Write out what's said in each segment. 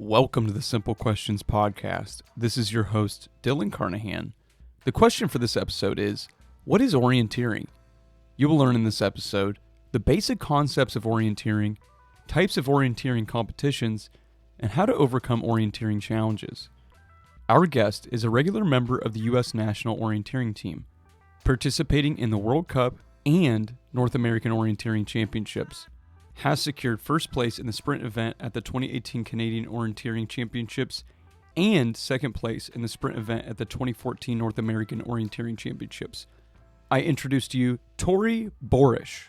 Welcome to the Simple Questions Podcast. This is your host, Dylan Carnahan. The question for this episode is, what is orienteering? You will learn in this episode the basic concepts of orienteering, types of orienteering competitions, and how to overcome orienteering challenges. Our guest is a regular member of the US National Orienteering Team, participating in the World Cup and North American Orienteering Championships. Has secured first place in the sprint event at the 2018 Canadian Orienteering Championships and second place in the sprint event at the 2014 North American Orienteering Championships. I introduce to you Tori Borish.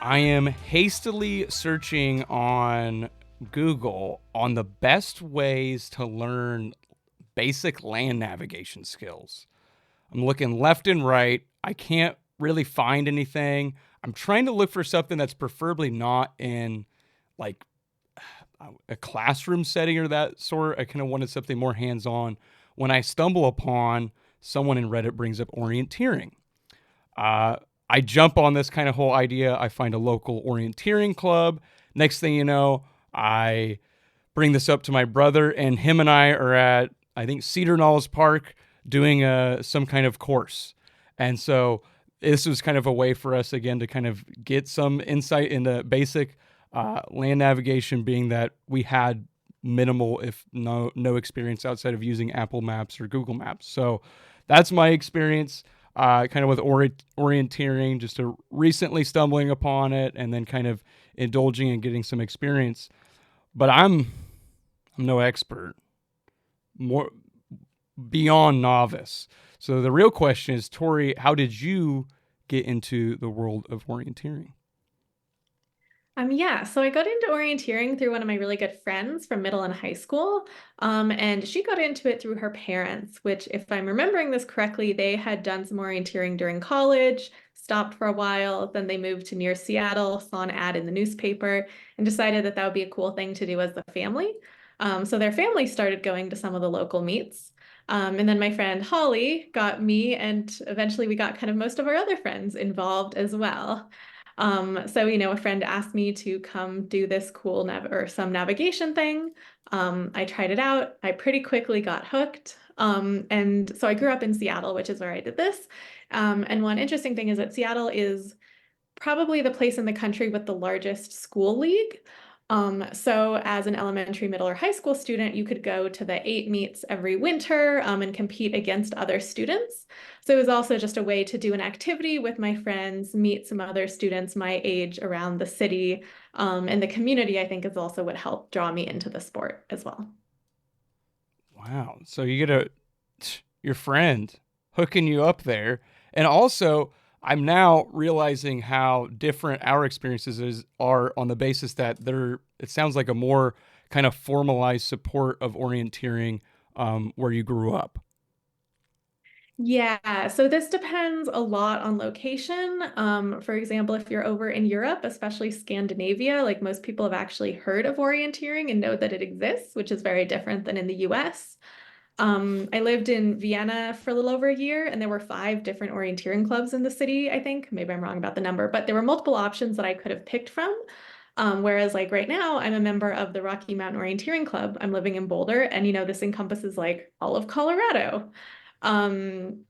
I am hastily searching on Google on the best ways to learn basic land navigation skills. I'm looking left and right. I can't really find anything. I'm trying to look for something that's preferably not in like a classroom setting or that sort. I kind of wanted something more hands-on. When I stumble upon someone in Reddit brings up orienteering, I jump on this kind of whole idea. I find a local orienteering club. Next thing you know, I bring this up to my brother, and him and I are at, I think, Cedar Knolls Park doing some kind of course. And so this was kind of a way for us, again, to kind of get some insight into basic land navigation, being that we had minimal, if no experience outside of using Apple Maps or Google Maps. So that's my experience kind of with orienteering, just recently stumbling upon it and then kind of indulging and getting some experience. But I'm no expert. More beyond novice. So the real question is, Tori, how did you get into the world of orienteering? So I got into orienteering through one of my really good friends from middle and high school. And she got into it through her parents, which, if I'm remembering this correctly, they had done some orienteering during college, stopped for a while, then they moved to near Seattle, saw an ad in the newspaper, and decided that that would be a cool thing to do as a family. So their family started going to some of the local meets. And then my friend Holly got me, and eventually we got kind of most of our other friends involved as well. A friend asked me to come do this cool some navigation thing. I tried it out. I pretty quickly got hooked. And so I grew up in Seattle, which is where I did this. And one interesting thing is that Seattle is probably the place in the country with the largest school league. So as an elementary, middle, or high school student, you could go to the 8 meets every winter and compete against other students. So it was also just a way to do an activity with my friends, meet some other students my age around the city. And the community, I think, is also what helped draw me into the sport as well. Wow. So you get your friend hooking you up there. And also, I'm now realizing how different our experiences are on the basis that it sounds like a more kind of formalized support of orienteering where you grew up. Yeah, so this depends a lot on location. For example, if you're over in Europe, especially Scandinavia, like most people have actually heard of orienteering and know that it exists, which is very different than in the US. I lived in Vienna for a little over a year, and there were 5 different orienteering clubs in the city, I think. Maybe I'm wrong about the number, but there were multiple options that I could have picked from. Whereas like right now, I'm a member of the Rocky Mountain Orienteering Club. I'm living in Boulder, and this encompasses like all of Colorado.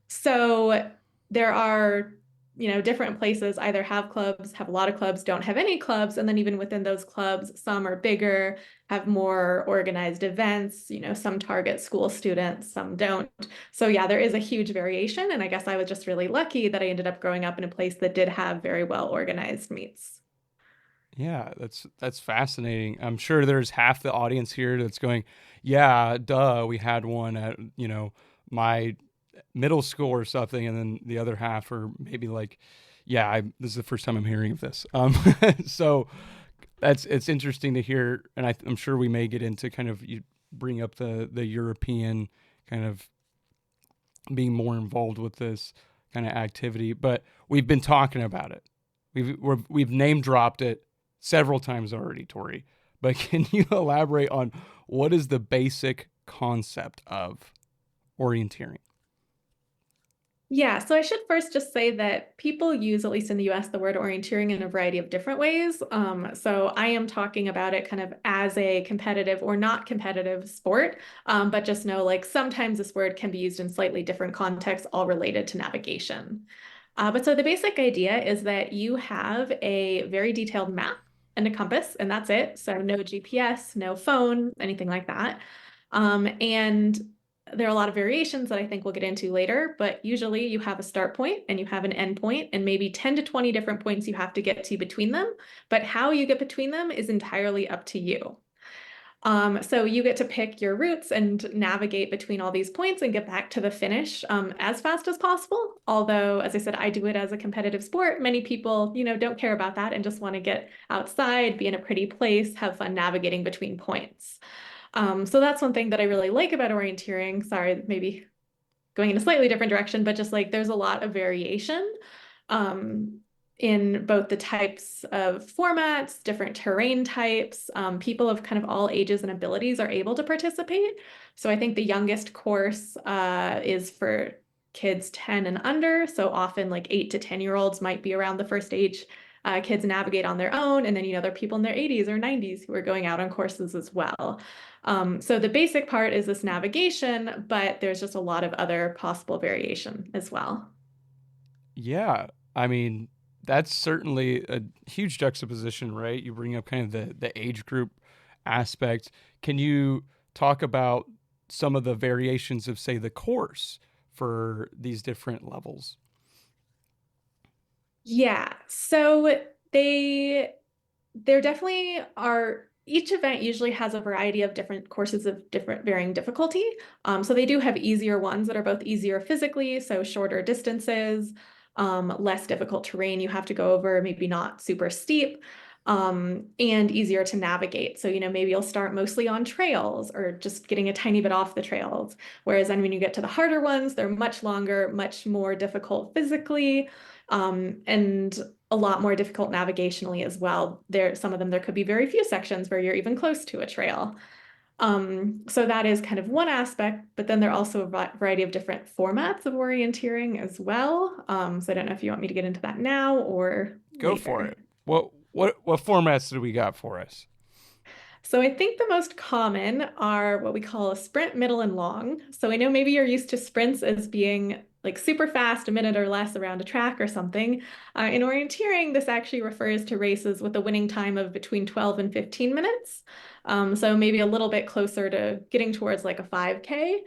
So there are different places either have clubs, have a lot of clubs, don't have any clubs. And then even within those clubs, some are bigger, have more organized events, some target school students, some don't. So yeah, there is a huge variation. And I guess I was just really lucky that I ended up growing up in a place that did have very well organized meets. Yeah, that's fascinating. I'm sure there's half the audience here that's going, yeah, duh, we had one at, my middle school or something, and then the other half are maybe like, yeah, this is the first time I'm hearing of this. So it's interesting to hear, and I'm sure we may get into kind of, you bring up the European kind of being more involved with this kind of activity, but we've been talking about it. We've name dropped it several times already, Tori. But can you elaborate on what is the basic concept of orienteering? Yeah, so I should first just say that people use, at least in the US, the word orienteering in a variety of different ways. So I am talking about it kind of as a competitive or not competitive sport, but just know like sometimes this word can be used in slightly different contexts, all related to navigation. But so the basic idea is that you have a very detailed map and a compass, and that's it. So no GPS, no phone, anything like that. And there are a lot of variations that I think we'll get into later, but usually you have a start point and you have an end point and maybe 10 to 20 different points you have to get to between them. But how you get between them is entirely up to you. So you get to pick your routes and navigate between all these points and get back to the finish as fast as possible. Although, as I said, I do it as a competitive sport. Many people, don't care about that and just want to get outside, be in a pretty place, have fun navigating between points. So that's one thing that I really like about orienteering. Sorry, maybe going in a slightly different direction, but just like there's a lot of variation um, in both the types of formats, different terrain types. People of kind of all ages and abilities are able to participate. So I think the youngest course is for kids 10 and under. So often like 8 to 10-year-olds might be around the first age kids navigate on their own. And then, there are people in their 80s or 90s who are going out on courses as well. So the basic part is this navigation, but there's just a lot of other possible variation as well. Yeah, I mean, that's certainly a huge juxtaposition, right? You bring up kind of the age group aspect. Can you talk about some of the variations of, say, the course for these different levels? Yeah, so there definitely are. Each event usually has a variety of different courses of different varying difficulty. So they do have easier ones that are both easier physically, so shorter distances, less difficult terrain you have to go over, maybe not super steep, and easier to navigate. So, maybe you'll start mostly on trails or just getting a tiny bit off the trails. Whereas then when you get to the harder ones, they're much longer, much more difficult physically, and a lot more difficult navigationally as well. Some of them, there could be very few sections where you're even close to a trail. So that is kind of one aspect, but then there are also a variety of different formats of orienteering as well. So I don't know if you want me to get into that now or Go for later. it. What formats do we got for us? So I think the most common are what we call a sprint, middle, and long. So I know maybe you're used to sprints as being like super fast, a minute or less around a track or something. In orienteering, this actually refers to races with a winning time of between 12 and 15 minutes. So maybe a little bit closer to getting towards like a 5K.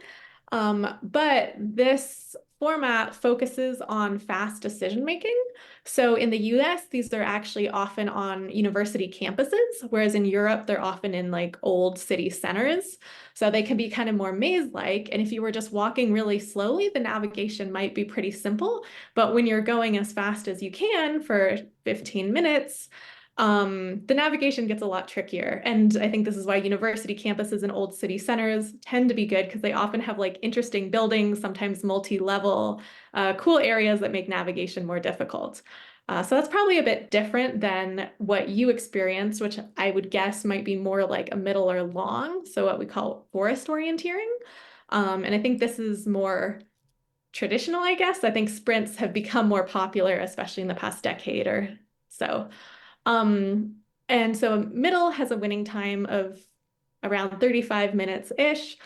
But this format focuses on fast decision making. So in the US, these are actually often on university campuses, whereas in Europe, they're often in like old city centers. So they can be kind of more maze-like. And if you were just walking really slowly, the navigation might be pretty simple. But when you're going as fast as you can for 15 minutes, the navigation gets a lot trickier. And I think this is why university campuses and old city centers tend to be good because they often have like interesting buildings, sometimes multi-level, cool areas that make navigation more difficult. So that's probably a bit different than what you experienced, which I would guess might be more like a middle or long, so what we call forest orienteering. And I think this is more traditional, I guess. I think sprints have become more popular, especially in the past decade or so. Um, and so middle has a winning time of around 35 minutes-ish.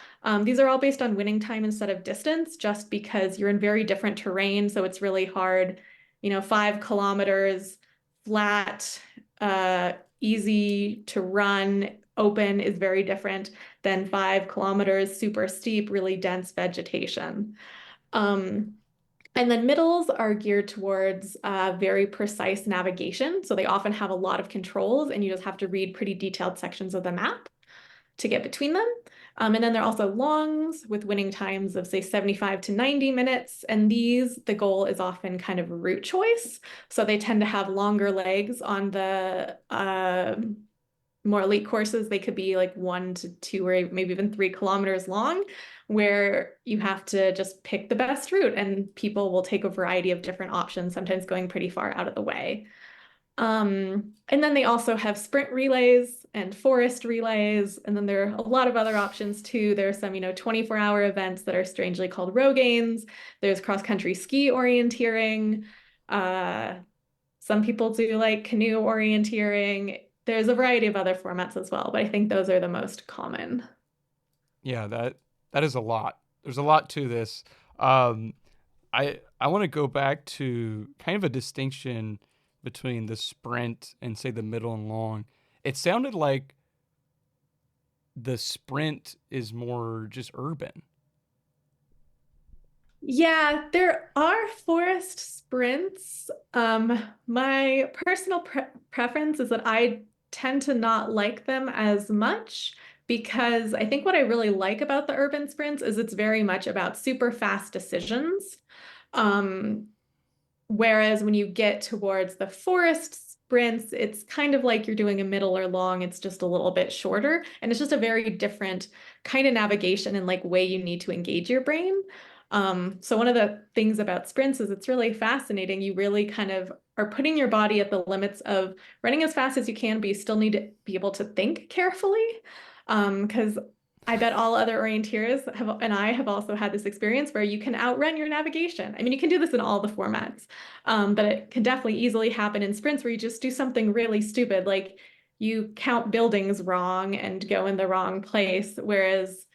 These are all based on winning time instead of distance, just because you're in very different terrain, so it's really hard. 5 kilometers flat, easy to run, open is very different than 5 kilometers super steep, really dense vegetation. Um, and then middles are geared towards very precise navigation. So they often have a lot of controls, and you just have to read pretty detailed sections of the map to get between them. And then there are also longs with winning times of, say, 75 to 90 minutes. And these, the goal is often kind of route choice. So they tend to have longer legs on the more elite courses. They could be like 1 to 2 or maybe even 3 kilometers long, where you have to just pick the best route, and people will take a variety of different options, sometimes going pretty far out of the way. And then they also have sprint relays and forest relays. And then there are a lot of other options too. There are some, 24-hour events that are strangely called Rogaines. There's cross-country ski orienteering. Uh, some people do like canoe orienteering. There's a variety of other formats as well, but I think those are the most common. Yeah, that is a lot. There's a lot to this. Um, I want to go back to kind of a distinction between the sprint and say the middle and long. It sounded like the sprint is more just urban. Yeah, there are forest sprints. My personal preference is that I tend to not like them as much because I think what I really like about the urban sprints is it's very much about super fast decisions. Um, Whereas when you get towards the forest sprints, it's kind of like you're doing a middle or long, it's just a little bit shorter. And it's just a very different kind of navigation and like way you need to engage your brain. So one of the things about sprints is it's really fascinating. You really kind of are putting your body at the limits of running as fast as you can, but you still need to be able to think carefully. Because I bet all other orienteers have, and I have also had this experience where you can outrun your navigation. I mean, you can do this in all the formats, but it can definitely easily happen in sprints where you just do something really stupid, like you count buildings wrong and go in the wrong place. Whereas,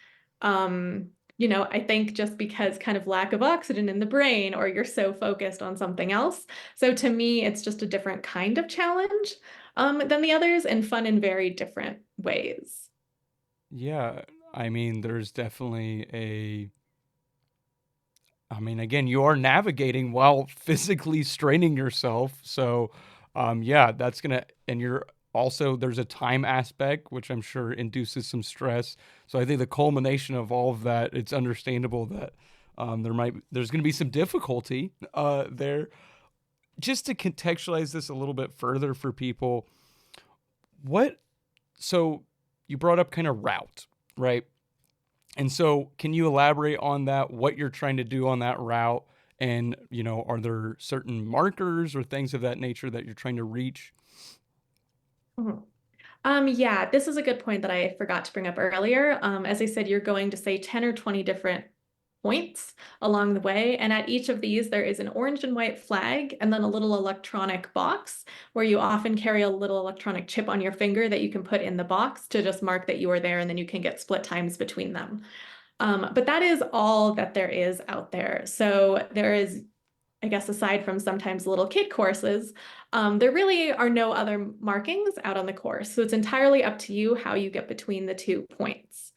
I think just because kind of lack of oxygen in the brain, or you're so focused on something else. So to me, it's just a different kind of challenge, than the others and fun in very different ways. Yeah, I mean, there's definitely a. I mean, again, you are navigating while physically straining yourself. So, yeah, that's gonna, and you're also, there's a time aspect, which I'm sure induces some stress. So I think the culmination of all of that, it's understandable that there's gonna be some difficulty there. Just to contextualize this a little bit further for people, what, so you brought up kind of route, right? And so, can you elaborate on that? What you're trying to do on that route, and are there certain markers or things of that nature that you're trying to reach? Mhm. Yeah, this is a good point that I forgot to bring up earlier. As I said, you're going to say 10 or 20 different points along the way. And at each of these, there is an orange and white flag and then a little electronic box where you often carry a little electronic chip on your finger that you can put in the box to just mark that you are there, and then you can get split times between them. But that is all that there is out there. So there is, I guess, aside from sometimes little kid courses, there really are no other markings out on the course. So it's entirely up to you how you get between the 2 points.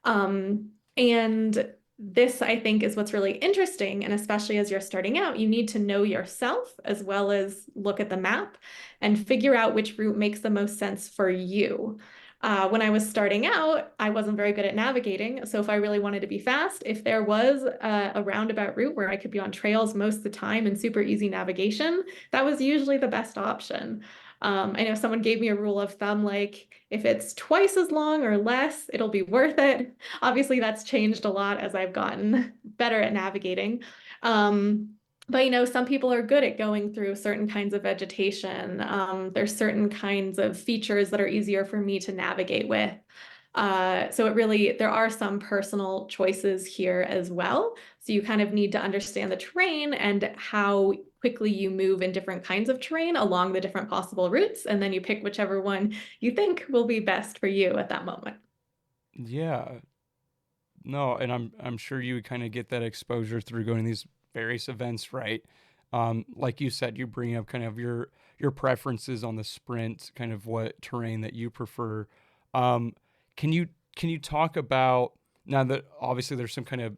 And this, I think, is what's really interesting. And especially as you're starting out, you need to know yourself as well as look at the map and figure out which route makes the most sense for you. When I was starting out, I wasn't very good at navigating. So if I really wanted to be fast, if there was a roundabout route where I could be on trails most of the time and super easy navigation, that was usually the best option. I know someone gave me a rule of thumb, like if it's twice as long or less, it'll be worth it. Obviously, that's changed a lot as I've gotten better at navigating. But some people are good at going through certain kinds of vegetation. There's certain kinds of features that are easier for me to navigate with. So there are some personal choices here as well. So you kind of need to understand the terrain and how quickly you move in different kinds of terrain along the different possible routes, and then you pick whichever one you think will be best for you at that moment. Yeah, no, and I'm sure you would kind of get that exposure through going to these various events, right? Like you said, you bring up kind of your preferences on the sprint, kind of what terrain that you prefer. Um, can you can you talk about, now that obviously there's some kind of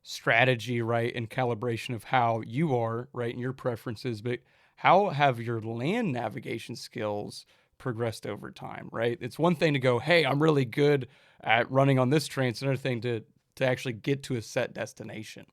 strategy, right, and calibration of how you are, right, and your preferences, but how have your land navigation skills progressed over time, right? It's one thing to go, hey, I'm really good at running on this train. It's another thing to actually get to a set destination.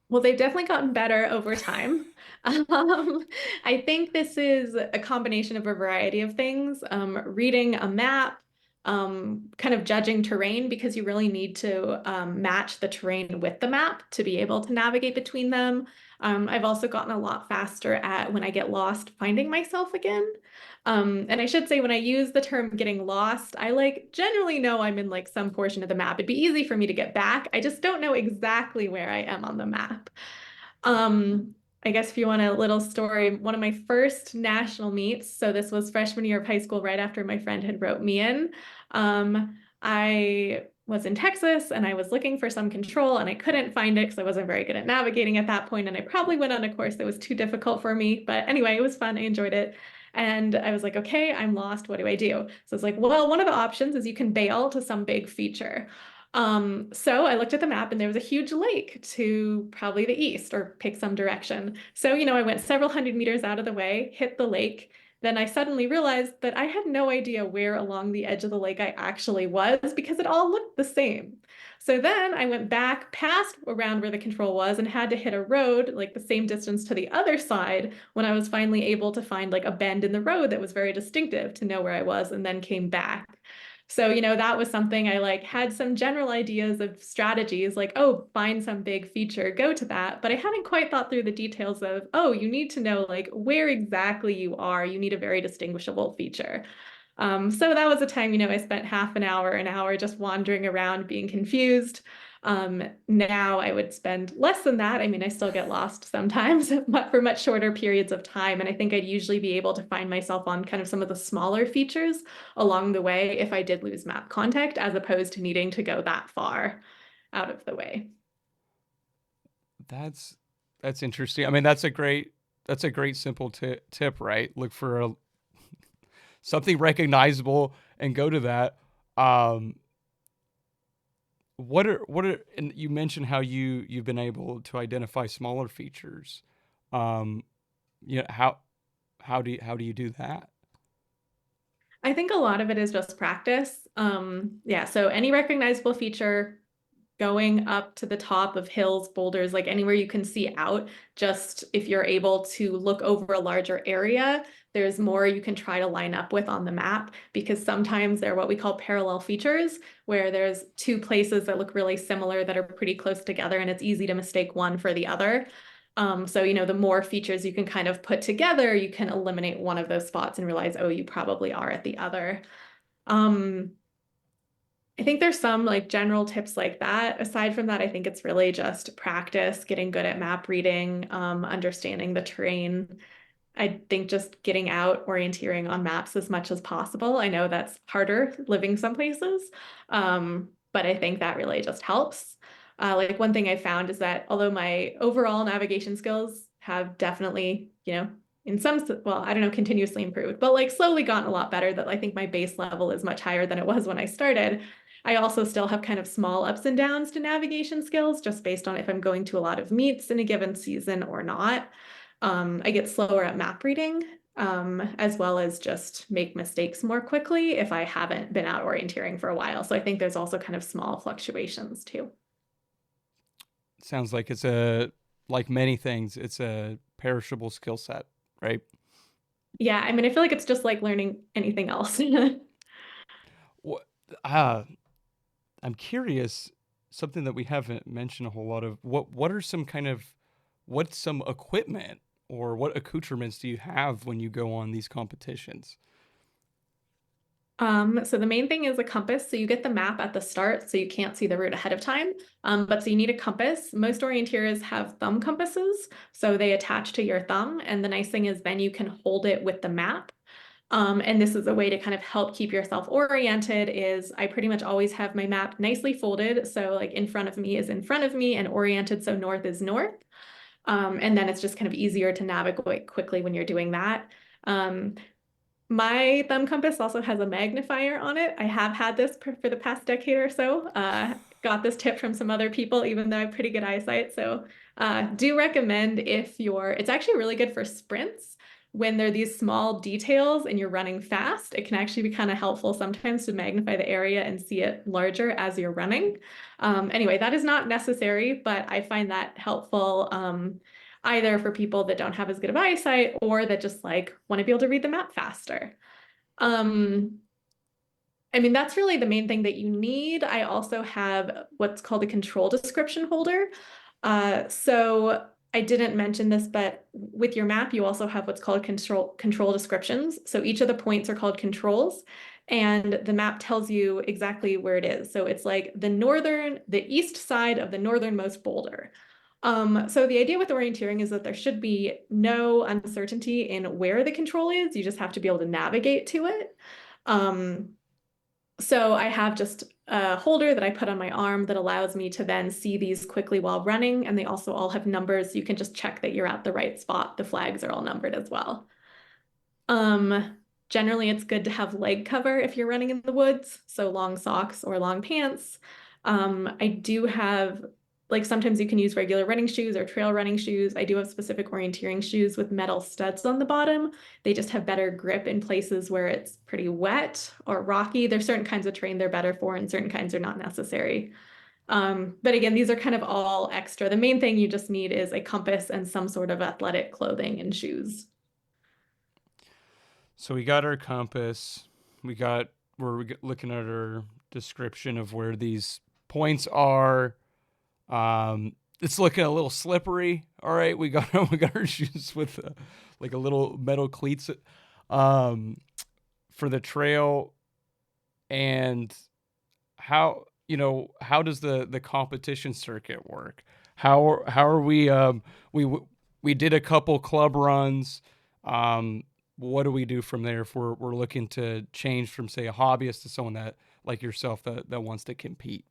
Well, they've definitely gotten better over time. Um, I think this is a combination of a variety of things. Reading a map, kind of judging terrain because you really need to match the terrain with the map to be able to navigate between them. I've also gotten a lot faster at when I get lost finding myself again. And I should say when I use the term getting lost, I like generally know I'm in like some portion of the map. It'd be easy for me to get back. I just don't know exactly where I am on the map. Um, I guess if you want a little story, one of my first national meets, so this was freshman year of high school, right after my friend had wrote me in. I was in Texas and I was looking for some control and I couldn't find it because I wasn't very good at navigating at that point, and I probably went on a course that was too difficult for me. But anyway, it was fun. I enjoyed it. And I was like, okay, I'm lost. What do I do? So it's like, well, one of the options is you can bail to some big feature. So I looked at the map and there was a huge lake to probably the east or pick some direction. So, I went several hundred meters out of the way, hit the lake. Then I suddenly realized that I had no idea where along the edge of the lake I actually was because it all looked the same. So then I went back past around where the control was and had to hit a road like the same distance to the other side when I was finally able to find like a bend in the road that was very distinctive to know where I was, and then came back. So, that was something I like had some general ideas of strategies like, oh, find some big feature, go to that. But I hadn't quite thought through the details of, oh, you need to know like where exactly you are. You need a very distinguishable feature. So that was a time, I spent half an hour just wandering around being confused. Now I would spend less than that. I mean, I still get lost sometimes, but for much shorter periods of time. And I think I'd usually be able to find myself on kind of some of the smaller features along the way if I did lose map contact, as opposed to needing to go that far out of the way. That's interesting. I mean, that's a great simple tip, right? Look for something recognizable and go to that. Um, and you mentioned how you've been able to identify smaller features. Um, how do you do that? I think a lot of it is just practice. Yeah, so any recognizable feature, going up to the top of hills, boulders, like anywhere you can see out, just if you're able to look over a larger area, there's more you can try to line up with on the map, because sometimes they're what we call parallel features, where there's two places that look really similar that are pretty close together, and it's easy to mistake one for the other. So, the more features you can kind of put together, you can eliminate one of those spots and realize, oh, you probably are at the other. Um, I think there's some like general tips like that. Aside from that, I think it's really just practice, getting good at map reading, understanding the terrain. I think just getting out, orienteering on maps as much as possible. I know that's harder living some places, but I think that really just helps. Like one thing I found is that although my overall navigation skills have definitely, in some, well, I don't know, continuously improved, but like slowly gotten a lot better, that I think my base level is much higher than it was when I started. I also still have kind of small ups and downs to navigation skills, just based on if I'm going to a lot of meets in a given season or not. I get slower at map reading, as well as just make mistakes more quickly if I haven't been out orienteering for a while. So I think there's also kind of small fluctuations too. Sounds like like many things, it's a perishable skill set, right? Yeah, I mean, I feel like it's just like learning anything else. What, uh, I'm curious, something that we haven't mentioned a whole lot of, what are some kind of, what's some equipment or what accoutrements do you have when you go on these competitions? So the main thing is a compass. So you get the map at the start, so you can't see the route ahead of time. But so you need a compass. Most orienteers have thumb compasses, so they attach to your thumb. And the nice thing is then you can hold it with the map. And this is a way to kind of help keep yourself oriented. Is I pretty much always have my map nicely folded. So like in front of me is in front of me and oriented so north is north. And then it's just kind of easier to navigate quickly when you're doing that. Um, my thumb compass also has a magnifier on it. I have had this for the past decade or so. Got this tip from some other people, even though I have pretty good eyesight. So do recommend if it's actually really good for sprints. When there are these small details and you're running fast, it can actually be kind of helpful sometimes to magnify the area and see it larger as you're running. Anyway, that is not necessary, but I find that helpful. Either for people that don't have as good of eyesight or that just like want to be able to read the map faster. Um, I mean, that's really the main thing that you need. I also have what's called a control description holder. So I didn't mention this, but with your map, you also have what's called control descriptions. So each of the points are called controls, and the map tells you exactly where it is. So it's like the east side of the northernmost boulder. So the idea with orienteering is that there should be no uncertainty in where the control is. You just have to be able to navigate to it. Um, so I have just a holder that I put on my arm that allows me to then see these quickly while running. And they also all have numbers. You can just check that you're at the right spot. The flags are all numbered as well. Generally, it's good to have leg cover if you're running in the woods, so long socks or long pants. I do have, like, sometimes you can use regular running shoes or trail running shoes. I do have specific orienteering shoes with metal studs on the bottom. They just have better grip in places where it's pretty wet or rocky. There's certain kinds of terrain they're better for, and certain kinds are not necessary. But again, these are kind of all extra. The main thing you just need is a compass and some sort of athletic clothing and shoes. So we got our compass. We're looking at our description of where these points are. It's looking a little slippery. All right, we got we got our shoes with like a little metal cleats um, for the trail. And how does the competition circuit work? How are we? We did a couple club runs. What do we do from there if we're looking to change from, say, a hobbyist to someone that like yourself that wants to compete?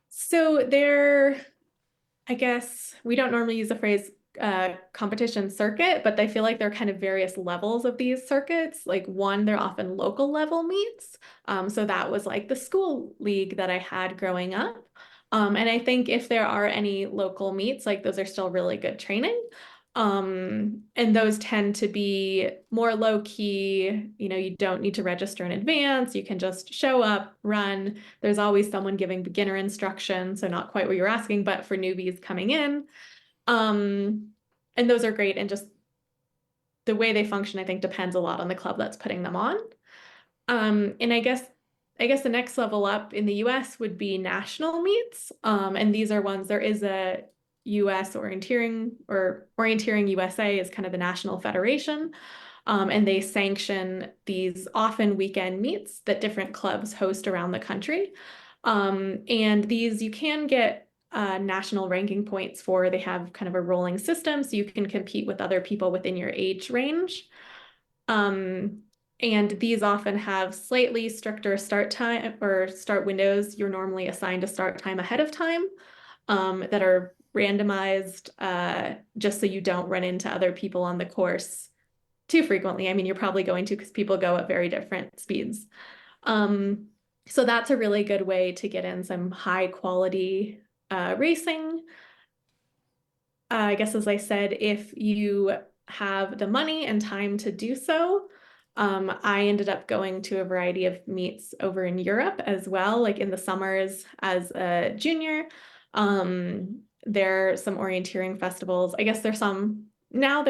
So I guess we don't normally use the phrase competition circuit, but I feel like there are kind of various levels of these circuits. Like one, they're often local level meets. So that was like the school league that I had growing up. And I think if there are any local meets, like those are still really good training. And those tend to be more low key. You don't need to register in advance. You can just show up, run. There's always someone giving beginner instruction, so not quite what you're asking, but for newbies coming in. Um, and those are great. And just the way they function, I think, depends a lot on the club that's putting them on. And I guess the next level up in the US would be national meets. And these are ones, there is a US Orienteering, or Orienteering USA is kind of the national federation. And they sanction these often weekend meets that different clubs host around the country. And these you can get national ranking points for. They have kind of a rolling system, so you can compete with other people within your age range. Um, and these often have slightly stricter start time or start windows. You're normally assigned a start time ahead of time that are randomized just so you don't run into other people on the course too frequently. I mean, you're probably going to because people go at very different speeds. Um, so that's a really good way to get in some high quality racing. I guess, as I said, if you have the money and time to do so, I ended up going to a variety of meets over in Europe as well, like in the summers as a junior. There are some orienteering festivals. I guess there's some now,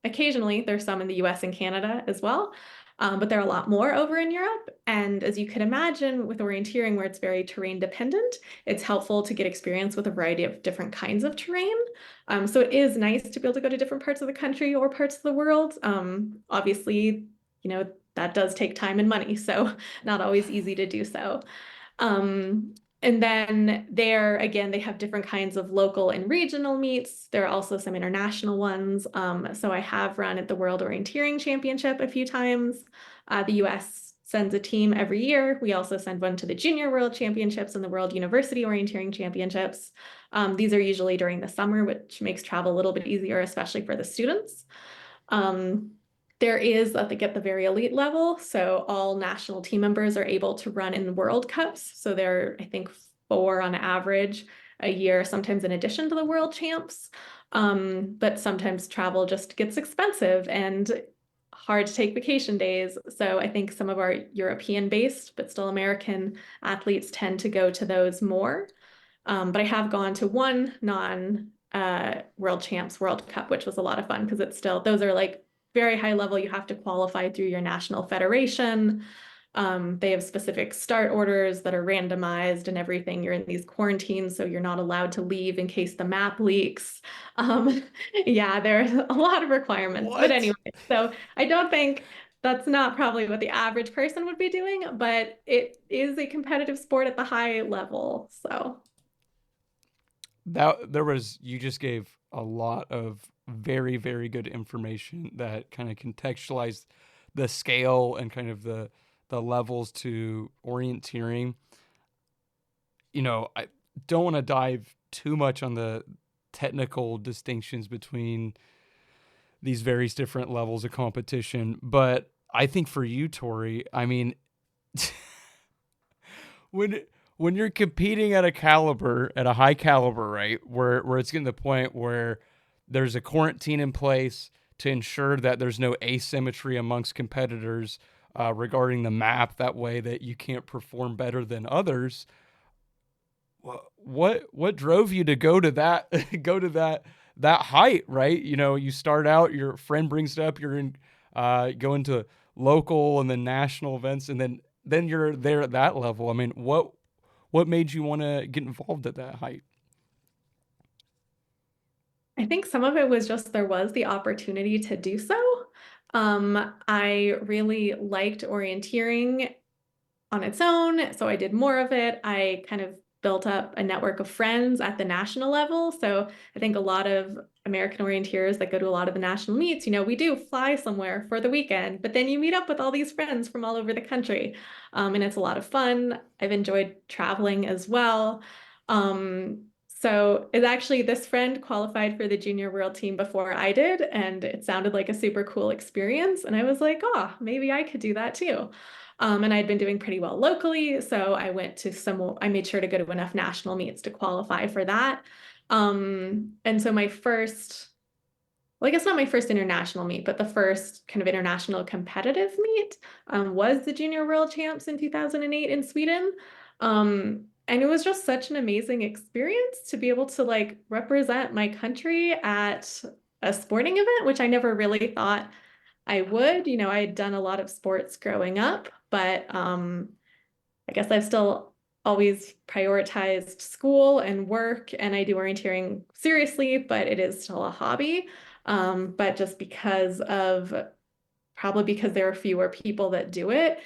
occasionally there's some in the US and Canada as well. But there are a lot more over in Europe. And as you could imagine, with orienteering, where it's very terrain dependent, it's helpful to get experience with a variety of different kinds of terrain. So it is nice to be able to go to different parts of the country or parts of the world. Obviously, that does take time and money, so not always easy to do so. Um, and then there, again, they have different kinds of local and regional meets. There are also some international ones. So I have run at the World Orienteering Championship a few times. The US sends a team every year. We also send one to the Junior World Championships and the World University Orienteering Championships. These are usually during the summer, which makes travel a little bit easier, especially for the students. There is, I think, at the very elite level, so all national team members are able to run in World Cups. So there are, I think, 4 on average a year, sometimes in addition to the World Champs. But sometimes travel just gets expensive and hard to take vacation days. So I think some of our European-based, but still American athletes tend to go to those more. But I have gone to one non World Champs World Cup, which was a lot of fun because those are like very high level, you have to qualify through your national federation. They have specific start orders that are randomized and everything. You're in these quarantines, so you're not allowed to leave in case the map leaks. Um, yeah, there's a lot of requirements. But What? anyway, so I don't think that's not probably what the average person would be doing, but it is a competitive sport at the high level. So. That there was you just gave a lot of very, very good information that kind of contextualized the scale and kind of the levels to orienteering. I don't want to dive too much on the technical distinctions between these various different levels of competition, but I think for you, Tori, I mean, when when you're competing at a high caliber, right, where it's getting to the point where there's a quarantine in place to ensure that there's no asymmetry amongst competitors regarding the map, that way that you can't perform better than others. What drove you to go to that go to that height, right? You start out, your friend brings it up, you're in going to local and then national events, and then you're there at that level. I mean, what made you want to get involved at that height? I think some of it was just there was the opportunity to do so. I really liked orienteering on its own, so I did more of it. I kind of built up a network of friends at the national level. So I think a lot of American orienteers that go to a lot of the national meets, we do fly somewhere for the weekend, but then you meet up with all these friends from all over the country. And it's a lot of fun. I've enjoyed traveling as well. So it's actually this friend qualified for the junior world team before I did, and it sounded like a super cool experience. And I was like, oh, maybe I could do that too. And I'd been doing pretty well locally, so I made sure to go to enough national meets to qualify for that. And so well, I guess not my first international meet, but the first kind of international competitive meet was the Junior World Champs in 2008 in Sweden. And it was just such an amazing experience to be able to like represent my country at a sporting event, which I never really thought I would. I had done a lot of sports growing up, but I guess I've still always prioritized school and work, and I do orienteering seriously, but it is still a hobby. But just probably because there are fewer people that do it,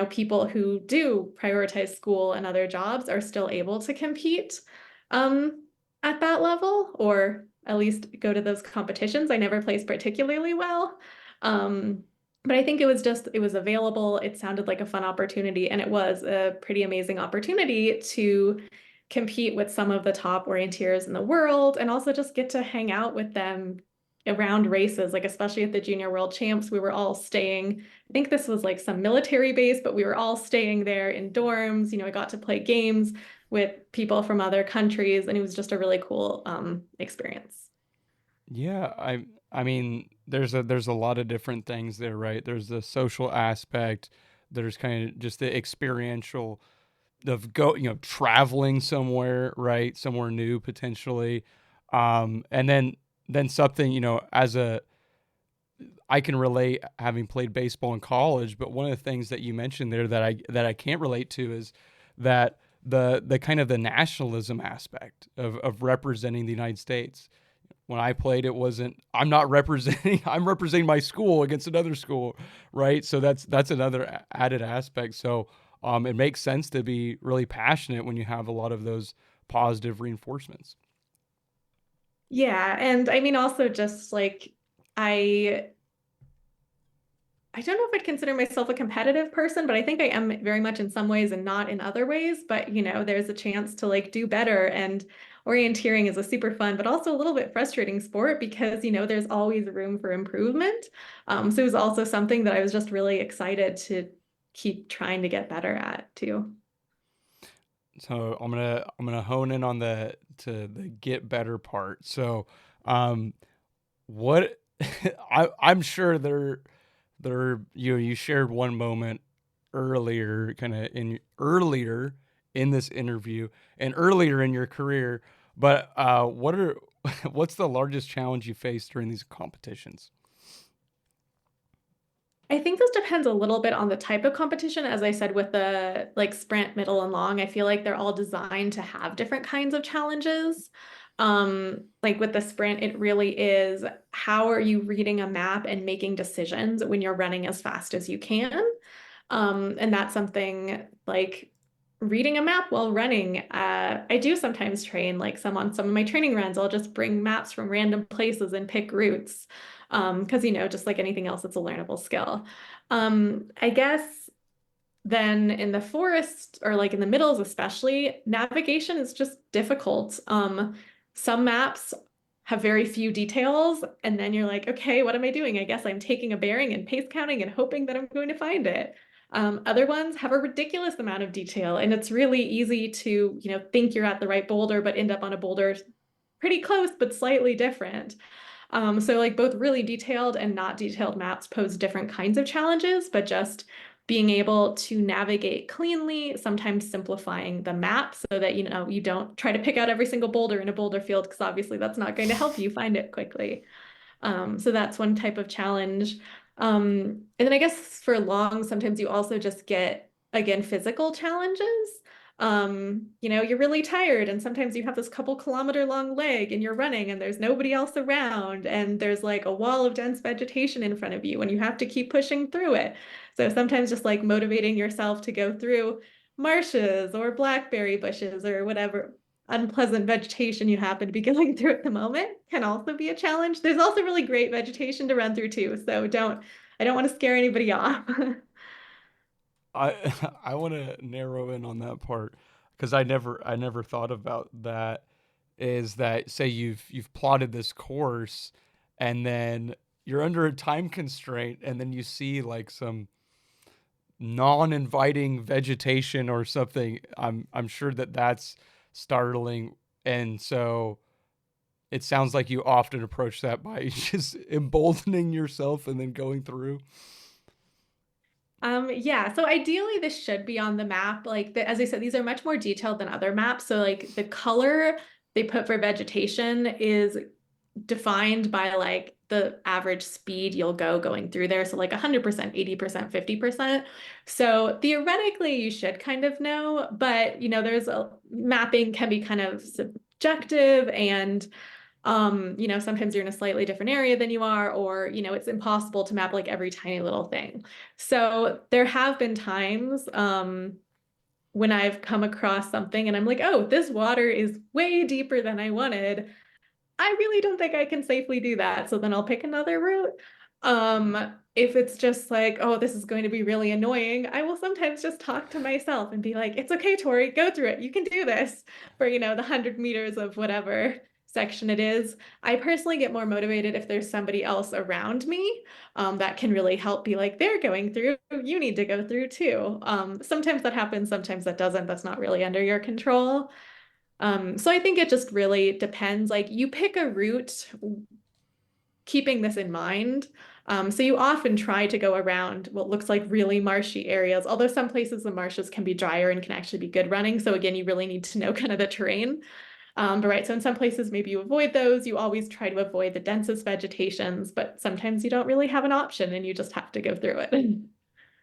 people who do prioritize school and other jobs are still able to compete at that level, or at least go to those competitions. I never placed particularly well. Um, but I think it was available. It sounded like a fun opportunity, and it was a pretty amazing opportunity to compete with some of the top orienteers in the world and also just get to hang out with them around races, like especially at the Junior World Champs. We were all staying, I think this was like some military base, but we were all staying there in dorms. I got to play games with people from other countries, and it was just a really cool experience. Yeah, I mean, there's a lot of different things there, right? There's the social aspect, there's kind of just the experiential of traveling somewhere, right? Somewhere new potentially. And then something, as a I can relate having played baseball in college, but one of the things that you mentioned there that I can't relate to is that the kind of the nationalism aspect of representing the United States. When I played, it wasn't. I'm not representing. I'm representing my school against another school, right? So that's another added aspect. So it makes sense to be really passionate when you have a lot of those positive reinforcements. Yeah, and I mean also just like I I don't know if I'd consider myself a competitive person, but I think I am very much in some ways and not in other ways. But there's a chance to like do better. And orienteering is a super fun, but also a little bit frustrating sport because there's always room for improvement. So it was also something that I was just really excited to keep trying to get better at too. So I'm gonna hone in on the get better part. So, um, what I'm sure you shared one moment earlier in this interview and earlier in your career, but what's the largest challenge you faced during these competitions? I think this depends a little bit on the type of competition. As I said, with the like sprint, middle, and long, I feel like they're all designed to have different kinds of challenges. Like with the sprint, it really is how are you reading a map and making decisions when you're running as fast as you can? And that's something like reading a map while running. I do sometimes train, like on some of my training runs, I'll just bring maps from random places and pick routes. Because, just like anything else, it's a learnable skill. I guess then in the forest or like in the middles, especially, navigation is just difficult. Some maps have very few details, and then you're like, okay, what am I doing? I guess I'm taking a bearing and pace counting and hoping that I'm going to find it. Other ones have a ridiculous amount of detail, and it's really easy to, think you're at the right boulder, but end up on a boulder pretty close, but slightly different. So like both really detailed and not detailed maps pose different kinds of challenges, but just being able to navigate cleanly, sometimes simplifying the map so that you don't try to pick out every single boulder in a boulder field because obviously that's not going to help you find it quickly. So that's one type of challenge. And then I guess for long, sometimes you also just get, again, physical challenges. You're really tired, and sometimes you have this couple kilometer long leg and you're running and there's nobody else around, and there's like a wall of dense vegetation in front of you and you have to keep pushing through it. So sometimes just like motivating yourself to go through marshes or blackberry bushes or whatever unpleasant vegetation you happen to be going through at the moment can also be a challenge. There's also really great vegetation to run through too, so I don't want to scare anybody off. I I want to narrow in on that part because I never thought about that. Is that say you've plotted this course and then you're under a time constraint and then you see like some non-inviting vegetation or something. I'm sure that that's startling, and so it sounds like you often approach that by just emboldening yourself and then going through. Yeah, so ideally this should be on the map. As I said, these are much more detailed than other maps. So like the color they put for vegetation is defined by like the average speed you'll go going through there. So like 100%, 80%, 50%. So theoretically you should kind of know, but there's a mapping can be kind of subjective, and sometimes you're in a slightly different area than you are, or, it's impossible to map like every tiny little thing. So there have been times when I've come across something and I'm like, oh, this water is way deeper than I wanted. I really don't think I can safely do that. So then I'll pick another route. If it's just like, oh, this is going to be really annoying, I will sometimes just talk to myself and be like, it's okay, Tori, go through it. You can do this for, the 100 meters of whatever section it is. I personally get more motivated if there's somebody else around me that can really help be like, they're going through, you need to go through too. Sometimes that happens, sometimes that doesn't. That's not really under your control. So I think it just really depends. Like you pick a route keeping this in mind. So you often try to go around what looks like really marshy areas, although some places the marshes can be drier and can actually be good running. So again, you really need to know kind of the terrain. But right, so in some places, maybe you avoid those. You always try to avoid the densest vegetations, but sometimes you don't really have an option and you just have to go through it.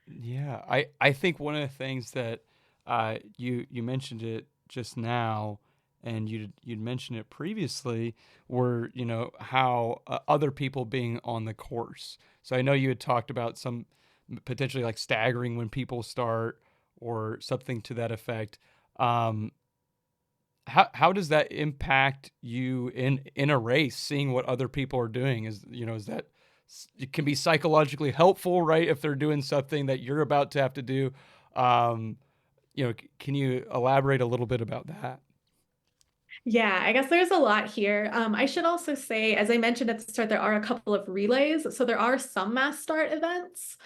Yeah, I think one of the things that you mentioned it just now, and you'd mentioned it previously, were how other people being on the course. So I know you had talked about some potentially like staggering when people start or something to that effect. Um, how does that impact you in a race? Seeing what other people are doing is that it can be psychologically helpful, right? If they're doing something that you're about to have to do, um, can you elaborate a little bit about that? Yeah, I guess there's a lot here. I should also say, as I mentioned at the start, there are a couple of relays. So there are some mass start events.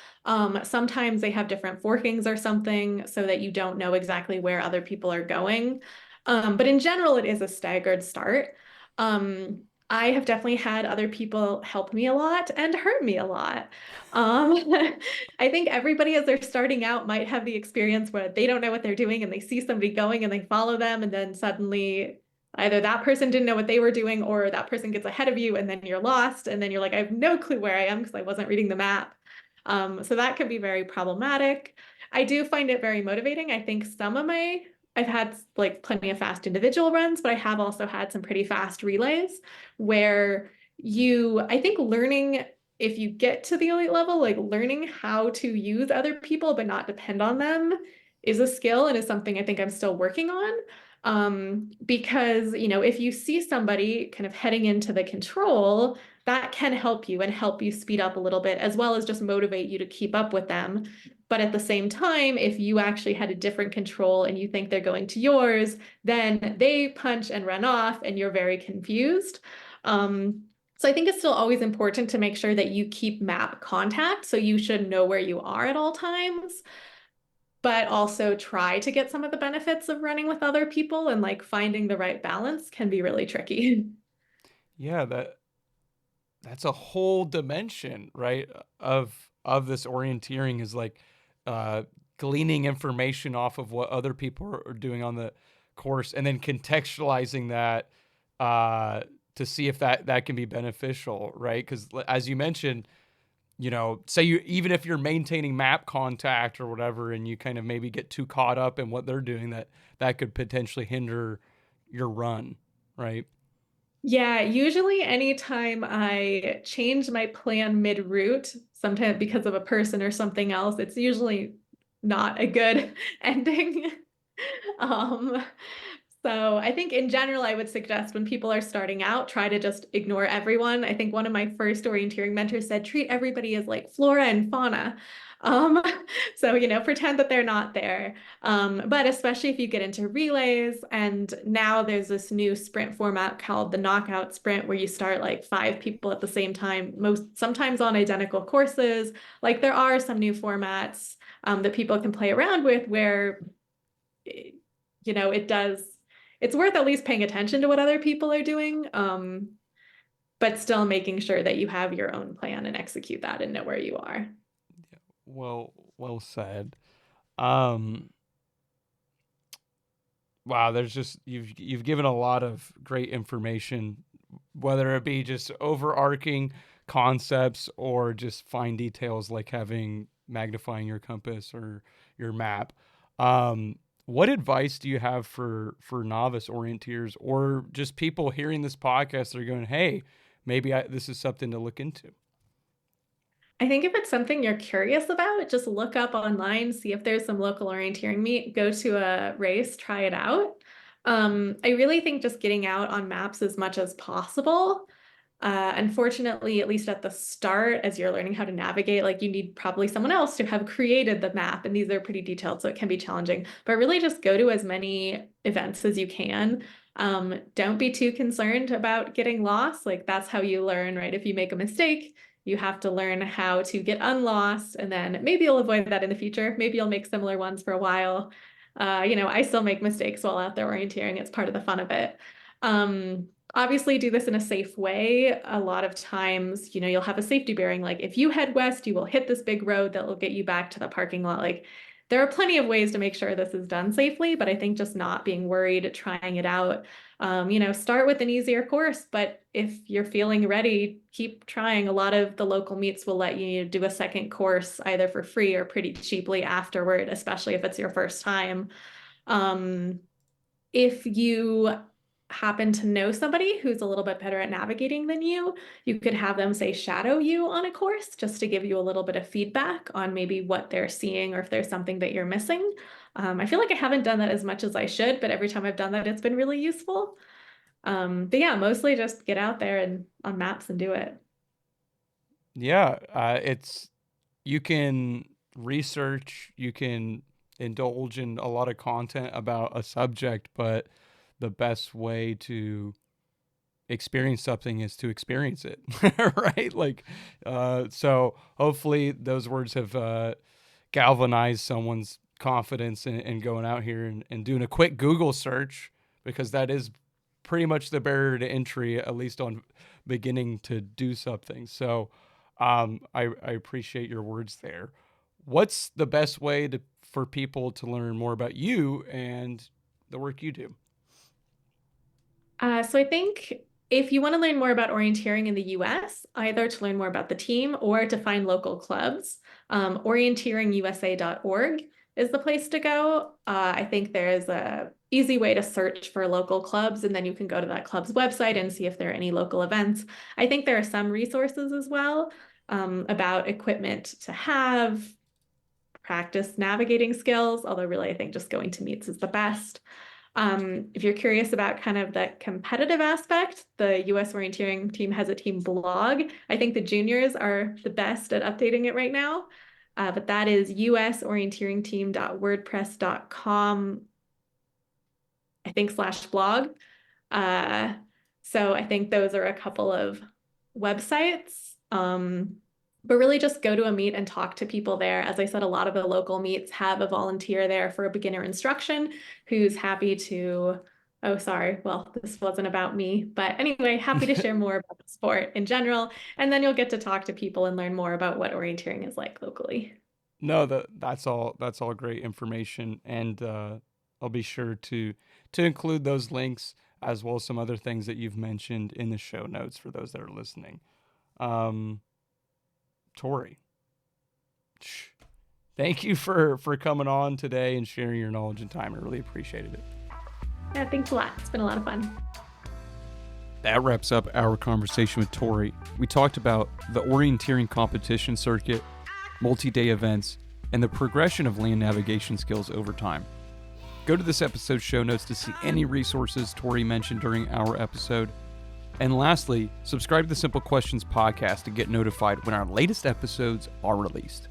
Sometimes they have different forkings or something so that you don't know exactly where other people are going. But in general, it is a staggered start. I have definitely had other people help me a lot and hurt me a lot. Um, I think everybody, as they're starting out, might have the experience where they don't know what they're doing and they see somebody going and they follow them, and then suddenly either that person didn't know what they were doing or that person gets ahead of you and then you're lost and then you're like, I have no clue where I am because I wasn't reading the map. So that could be very problematic. I do find it very motivating. I think I've had like plenty of fast individual runs, but I have also had some pretty fast relays where I think learning, if you get to the elite level, like learning how to use other people but not depend on them is a skill and is something I think I'm still working on. Because, if you see somebody kind of heading into the control, that can help you and help you speed up a little bit, as well as just motivate you to keep up with them. But at the same time, if you actually had a different control and you think they're going to yours, then they punch and run off and you're very confused. So I think it's still always important to make sure that you keep map contact. So you should know where you are at all times, but also try to get some of the benefits of running with other people, and like finding the right balance can be really tricky. Yeah, that's a whole dimension, right? Of this orienteering is like uh, gleaning information off of what other people are doing on the course, and then contextualizing that uh, to see if that can be beneficial, right? Because as you mentioned, say you even if you're maintaining map contact or whatever, and you kind of maybe get too caught up in what they're doing, that could potentially hinder your run, right? Yeah, usually anytime I change my plan mid-route, sometimes because of a person or something else, it's usually not a good ending. Um, so I think in general, I would suggest when people are starting out, try to just ignore everyone. I think one of my first orienteering mentors said, treat everybody as like flora and fauna. Um, so, pretend that they're not there. But especially if you get into relays, and now there's this new sprint format called the knockout sprint, where you start like 5 people at the same time, sometimes on identical courses. Like there are some new formats that people can play around with where it's worth at least paying attention to what other people are doing, but still making sure that you have your own plan and execute that and know where you are. Well said. Um, wow, there's just you've given a lot of great information, whether it be just overarching concepts or just fine details like having magnifying your compass or your map. What advice do you have for novice orienteers or just people hearing this podcast that are going, "Hey, maybe this is something to look into"? I think if it's something you're curious about, just look up online, see if there's some local orienteering meet, go to a race, try it out. I really think just getting out on maps as much as possible. Unfortunately, at least at the start, as you're learning how to navigate, like you need probably someone else to have created the map, and these are pretty detailed, so it can be challenging. But really just go to as many events as you can. Don't be too concerned about getting lost. Like that's how you learn, right? If you make a mistake, you have to learn how to get unlost, and then maybe you'll avoid that in the future. Maybe you'll make similar ones for a while. I still make mistakes while out there orienteering. It's part of the fun of it. Obviously, do this in a safe way. A lot of times, you'll have a safety bearing. Like if you head west, you will hit this big road that will get you back to the parking lot. Like there are plenty of ways to make sure this is done safely, but I think just not being worried, trying it out. Start with an easier course, but if you're feeling ready, keep trying. A lot of the local meets will let you do a second course either for free or pretty cheaply afterward, especially if it's your first time. Um, if you happen to know somebody who's a little bit better at navigating than you could have them say shadow you on a course just to give you a little bit of feedback on maybe what they're seeing or if there's something that you're missing. I feel like I haven't done that as much as I should, but every time I've done that, it's been really useful. But yeah, mostly just get out there and on maps and do it. Yeah, it's you can research, you can indulge in a lot of content about a subject, but the best way to experience something is to experience it, right? Like, so hopefully those words have galvanized someone's confidence in going out here and doing a quick Google search, because that is pretty much the barrier to entry, at least on beginning to do something. So, I appreciate your words there. What's the best way for people to learn more about you and the work you do? So I think If you want to learn more about orienteering in the US, either to learn more about the team or to find local clubs, orienteeringusa.org is the place to go. I think there's a easy way to search for local clubs, and then you can go to that club's website and see if there are any local events. I think there are some resources as well about equipment to have, practice navigating skills, although really I think just going to meets is the best. If you're curious about kind of the competitive aspect, the US Orienteering Team has a team blog. I think the juniors are the best at updating it right now, but that is usorienteeringteam.wordpress.com, I think /blog. So I think those are a couple of websites. But really just go to a meet and talk to people there. As I said, a lot of the local meets have a volunteer there for a beginner instruction who's happy to, oh, sorry, well, this wasn't about me. But anyway, happy to share more about the sport in general. And then you'll get to talk to people and learn more about what orienteering is like locally. No, that's all great information. And I'll be sure to include those links as well as some other things that you've mentioned in the show notes for those that are listening. Tori, thank you for coming on today and sharing your knowledge and time. I really appreciated it. Yeah, thanks a lot. It's been a lot of fun. That wraps up our conversation with Tori. We talked about the orienteering competition circuit, multi-day events, and the progression of land navigation skills over time. Go to this episode's show notes to see any resources Tori mentioned during our episode. And lastly, subscribe to the Simple Questions podcast to get notified when our latest episodes are released.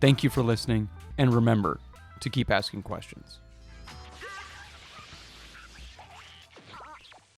Thank you for listening, and remember to keep asking questions.